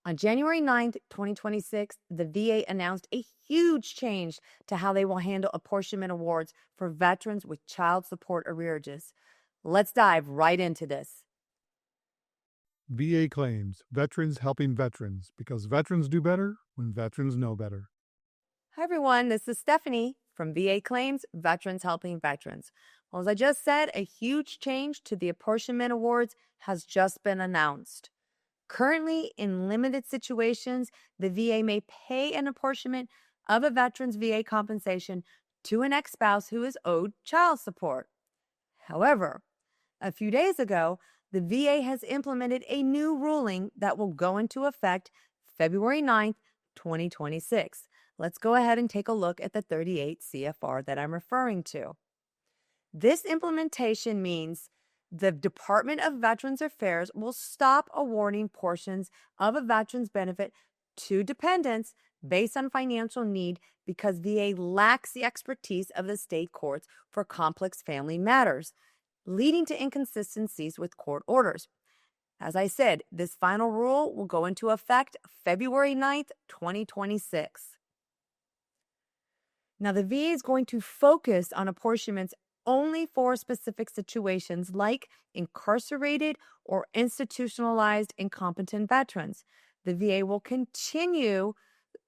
On January 9th, 2026, the VA announced a huge change to how they will handle apportionment awards for veterans with child support arrearages. Let's dive right into this. VA claims veterans helping veterans because veterans do better when veterans know better. Hi, everyone. This is Stephanie from VA Claims, Veterans Helping Veterans. Well, as I just said, a huge change to the apportionment awards has just been announced. Currently, in limited situations, the VA may pay an apportionment of a veteran's VA compensation to an ex-spouse who is owed child support. However, a few days ago, the VA has implemented a new ruling that will go into effect February 9th, 2026. Let's go ahead and take a look at the 38 CFR that I'm referring to. This implementation means the Department of Veterans Affairs will stop awarding portions of a veteran's benefit to dependents based on financial need because VA lacks the expertise of the state courts for complex family matters, leading to inconsistencies with court orders. As I said, this final rule will go into effect February 9th, 2026. Now, the VA is going to focus on apportionments only for specific situations like incarcerated or institutionalized incompetent veterans. The VA will continue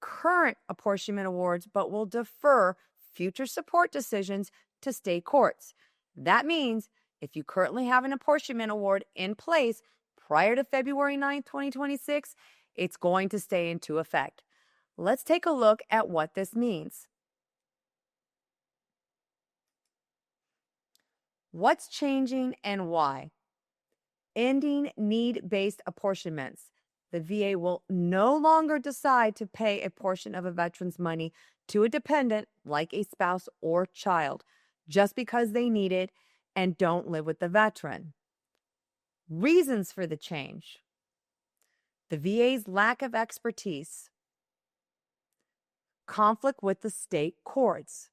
current apportionment awards, but will defer future support decisions to state courts. That means if you currently have an apportionment award in place prior to February 9th, 2026, it's going to stay into effect. Let's take a look at what this means. What's changing and why? Ending need-based apportionments. The VA will no longer decide to pay a portion of a veteran's money to a dependent, like a spouse or child, just because they need it and don't live with the veteran. Reasons for the change: the VA's lack of expertise, conflict with the state courts,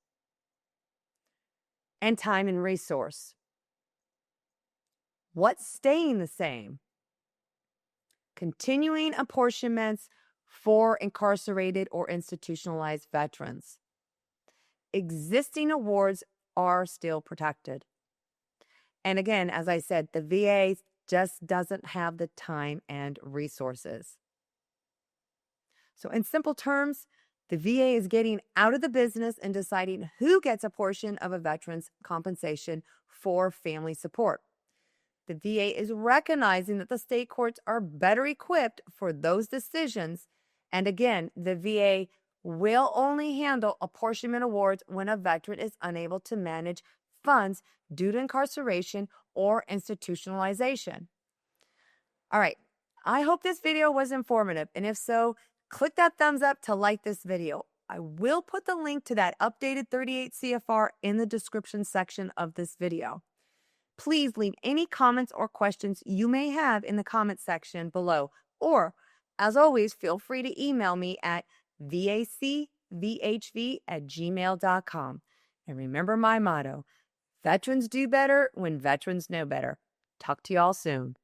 and time and resource. What's staying the same? Continuing apportionments for incarcerated or institutionalized veterans. Existing awards are still protected. And again, as I said, the VA just doesn't have the time and resources. So in simple terms, the VA is getting out of the business and deciding who gets a portion of a veteran's compensation for family support. The VA is recognizing that the state courts are better equipped for those decisions. And again, the VA will only handle apportionment awards when a veteran is unable to manage funds due to incarceration or institutionalization. All right, I hope this video was informative, and if so, click that thumbs up to like this video. I will put the link to that updated 38 CFR in the description section of this video. Please leave any comments or questions you may have in the comment section below, or as always, feel free to email me at VACVHV@gmail.com. And remember my motto: veterans do better when veterans know better. Talk to y'all soon.